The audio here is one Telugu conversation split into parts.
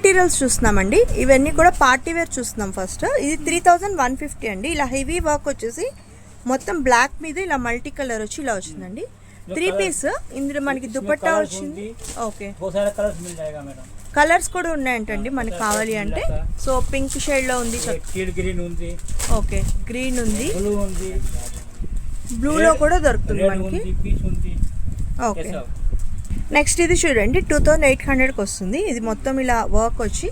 మెటీరియల్స్ చూస్తున్నామండి. ఇవన్నీ కూడా పార్టీ వేర్ చూస్తున్నాం. ఫస్ట్ ఇది 3150 అండి. ఇలా హెవీ వర్క్ వచ్చేసి మొత్తం బ్లాక్ మీద ఇలా మల్టీ కలర్ వచ్చి ఇలా వచ్చిందండి. 3 పీస్. ఇందులో మనకి దుపట్టా వచ్చింది. ఓకే, కలర్స్ కూడా ఉన్నాయంటండి మనకి కావాలి అంటే. సో పింక్ షేడ్ లో ఉంది, ఓకే, గ్రీన్ ఉంది, బ్లూలో కూడా దొరుకుతుంది మనకి. ఓకే, నెక్స్ట్ ఇది చూడండి 2800కి వస్తుంది. ఇది మొత్తం ఇలా వర్క్ వచ్చి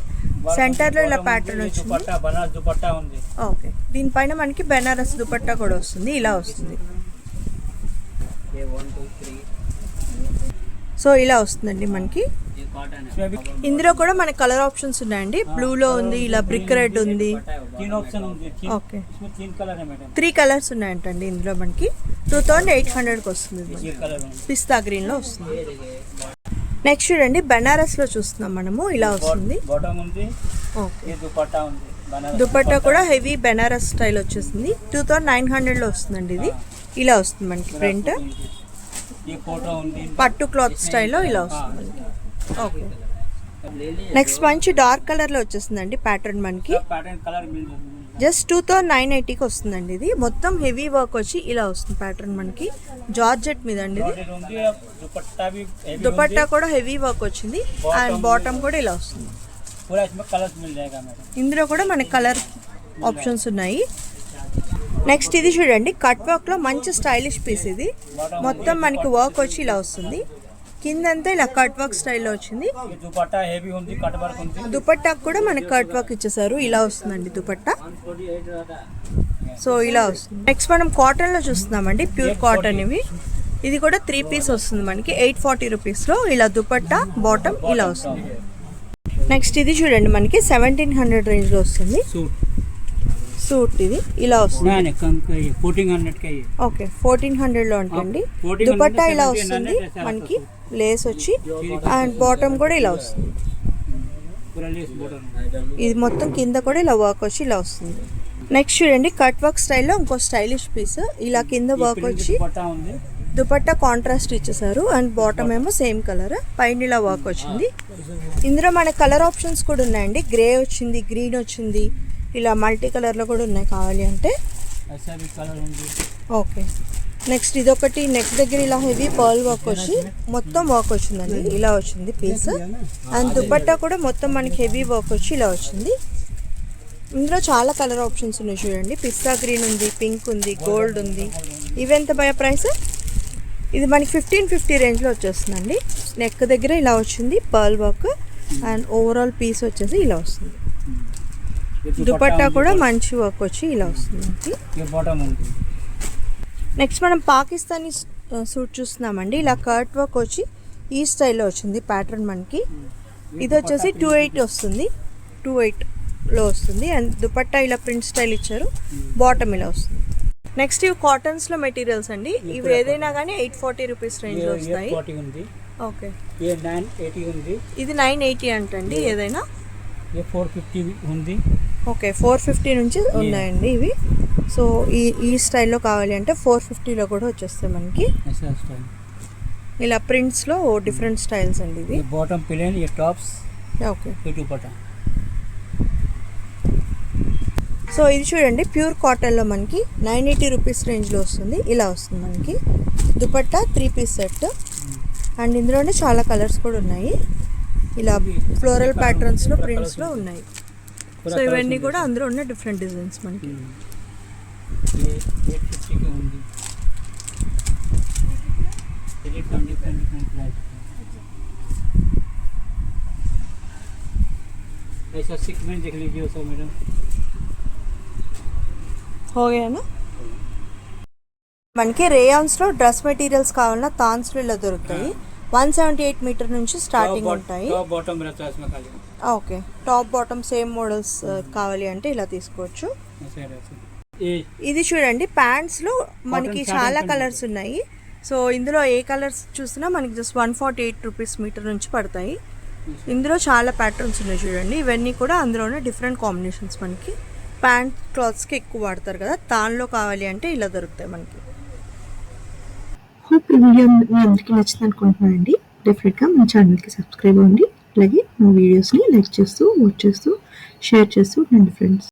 సెంటర్లో ఇలా ప్యాటర్న్ వచ్చింది. ఓకే, దీనిపైన మనకి బెనారస్ దుపట్టా కూడా వస్తుంది, ఇలా వస్తుంది. సో ఇలా వస్తుందండి మనకి. ఇందులో కూడా మనకి కలర్ ఆప్షన్స్ ఉన్నాయండి. బ్లూలో ఉంది, ఇలా బ్రిక్ రెడ్ ఉంది. ఓకే, 3 కలర్స్ ఉన్నాయంటండి ఇందులో మనకి. 2800కి వస్తుంది. పిస్తా గ్రీన్ లో వస్తుంది. నెక్స్ట్ చూడండి బెనారస్ లో చూస్తున్నాం మనము, ఇలా వస్తుంది. ఓకే, దుపట్టా కూడా హెవీ బెనారస్ స్టైల్ వచ్చేసింది. 2900లో వస్తుందండి. ఇది ఇలా వస్తుంది మనకి ప్రింట్, పట్టు క్లాత్ స్టైల్లో ఇలా వస్తుంది. ఓకే, నెక్స్ట్ మంచి డార్క్ కలర్ లో వచ్చేస్తుందండి ప్యాటర్న్ మనకి. జస్ట్ 2980కి వస్తుందండి. ఇది మొత్తం హెవీ వర్క్ వచ్చి ఇలా వస్తుంది ప్యాటర్న్ మనకి. జార్జెట్ మీద అండి ఇది. దుపట్టా కూడా హెవీ వర్క్ వచ్చింది అండ్ బాటమ్ కూడా ఇలా వస్తుంది. ఇందులో కూడా మనకి కలర్ ఆప్షన్స్ ఉన్నాయి. నెక్స్ట్ ఇది చూడండి కట్ వర్క్ లో మంచి స్టైలిష్ పీస్. ఇది మొత్తం మనకి వర్క్ వచ్చి ఇలా వస్తుంది. కిందంతా ఇలా కట్ వర్క్ స్టైల్లో వచ్చింది. దుపట్టా కూడా మనకి కట్ వర్క్ ఇచ్చేసారు, ఇలా వస్తుందండి దుపట్టా. సో ఇలా వస్తుంది. నెక్స్ట్ మనం కాటన్ లో చూస్తున్నామండి, ప్యూర్ కాటన్ ఇవి. ఇది కూడా 3 పీస్ వస్తుంది మనకి 840 రూపీస్లో. ఇలా దుపట్టా బాటమ్ ఇలా వస్తుంది. నెక్స్ట్ ఇది చూడండి మనకి 1700 రేంజ్లో వస్తుంది. సూట్ ఇది ఇలా వస్తుంది. ఓకే, 1400లో ఉంటుంది. దుపట్టా ఇలా వస్తుంది మనకి, లేస్ వచ్చి అండ్ బాటమ్ కూడా ఇలా వస్తుంది. ఇది మొత్తం కింద కూడా ఇలా వర్క్ వచ్చి ఇలా వస్తుంది. నెక్స్ట్ చూడండి కట్ వర్క్ స్టైల్లో ఇంకో స్టైలిష్ పీస్. ఇలా కింద వర్క్ వచ్చి దుపట్టా కాంట్రాస్ట్ ఇచ్చేసారు అండ్ బాటమ్ ఏమో సేమ్ కలర్, పైన ఇలా వర్క్ వచ్చింది. ఇందులో మన కలర్ ఆప్షన్స్ కూడా ఉన్నాయండి. గ్రే వచ్చింది, గ్రీన్ వచ్చింది, ఇలా మల్టీ కలర్లో కూడా ఉన్నాయి కావాలి అంటే. ఓకే, నెక్స్ట్ ఇదొకటి నెక్ దగ్గర ఇలా హెవీ పర్ల్ వర్క్ వచ్చి మొత్తం వర్క్ వచ్చిందండి, ఇలా వచ్చింది పీస్. అండ్ దుపట్టా కూడా మొత్తం మనకి హెవీ వర్క్ వచ్చి ఇలా వచ్చింది. ఇందులో చాలా కలర్ ఆప్షన్స్ ఉన్నాయి చూడండి. పిస్తా గ్రీన్ ఉంది, పింక్ ఉంది, గోల్డ్ ఉంది. ఇవెంత భయ ప్రైస్? ఇది మనకి 1550 రేంజ్లో వచ్చేస్తుందండి. నెక్ దగ్గర ఇలా వచ్చింది purl work and overall piece వచ్చేసి ఇలా వస్తుంది. దుపట్టా కూడా మంచి వర్క్ వచ్చి ఇలా వస్తుంది. నెక్స్ట్ మనం పాకిస్తానీ సూట్ చూస్తున్నామండి. ఇలా కట్ వర్క్ వచ్చి ఈ స్టైల్లో వచ్చింది ప్యాటర్న్ మనకి. ఇది వచ్చేసి 28 వస్తుంది, 28లో వస్తుంది. అండ్ దుపట్టా ఇలా ప్రింట్ స్టైల్ ఇచ్చారు, బాటమ్ ఇలా వస్తుంది. నెక్స్ట్ ఇవి కాటన్స్లో మెటీరియల్స్ అండి. ఇవి ఏదైనా కానీ 840 రూపీస్ రేంజ్లో వస్తాయి. ఓకే, ఇది 980 అంటండి ఏదైనా. 450 ఉంది. ఓకే, 450 నుంచి ఉన్నాయండి ఇవి. సో ఈ స్టైల్లో కావాలి అంటే 450లో కూడా వచ్చేస్తాయి మనకి. ఇలా ప్రింట్స్లో డిఫరెంట్ స్టైల్స్ అండి ఇవి. బాటమ్ ప్లెయిన్, ఈ టాప్స్. ఓకే, దుపట్టా. సో ఇది చూడండి ప్యూర్ కాటన్లో మనకి 980 రూపీస్ రేంజ్లో వస్తుంది. ఇలా వస్తుంది మనకి దుపట్టా 3 పీస్ సెట్. అండ్ ఇందులోనే చాలా కలర్స్ కూడా ఉన్నాయి. ఇలా ఫ్లోరల్ ప్యాటర్న్స్లో ప్రింట్స్లో ఉన్నాయి. సో ఇవన్నీ కూడా అందులో ఉన్న డిఫరెంట్ డిజైన్స్ మనకి. ऐसा सीक्वेंस देख लीजिए सर मैडम. हो गया ना. మనకి రేయాన్స్లో డ్రెస్ మెటీరియల్స్ కావాలన్నా తాన్స్లో ఇలా దొరుకుతాయి. 178 మీటర్ నుంచి స్టార్టింగ్ ఉంటాయి. Okay, top bottom same models కావాలి అంటే ఇలా తీసుకోవచ్చు. ఇది చూడండి ప్యాంట్స్లో మనకి చాలా కలర్స్ ఉన్నాయి. సో ఇందులో ఏ కలర్స్ చూసినా మనకి జస్ట్ 148 రూపీస్ మీటర్ నుంచి పడతాయి. ఇందులో చాలా ప్యాటర్న్స్ ఉన్నాయి చూడండి. ఇవన్నీ కూడా అందులోనే డిఫరెంట్ కాంబినేషన్స్. మనకి ప్యాంట్ క్లాత్స్కి ఎక్కువ వాడతారు కదా, దానిలో కావాలి అంటే ఇలా దొరుకుతాయి మనకి. హోప్ ఈ వీడియో మీ అందరికీ నచ్చింది అనుకుంటున్నానండి. డెఫినెట్గా మన ఛానల్కి సబ్స్క్రైబ్ అవ్వండి, అలాగే మా వీడియోస్ని లైక్ చేస్తూ వాచ్ చేస్తూ షేర్ చేస్తూ ఉండండి ఫ్రెండ్స్.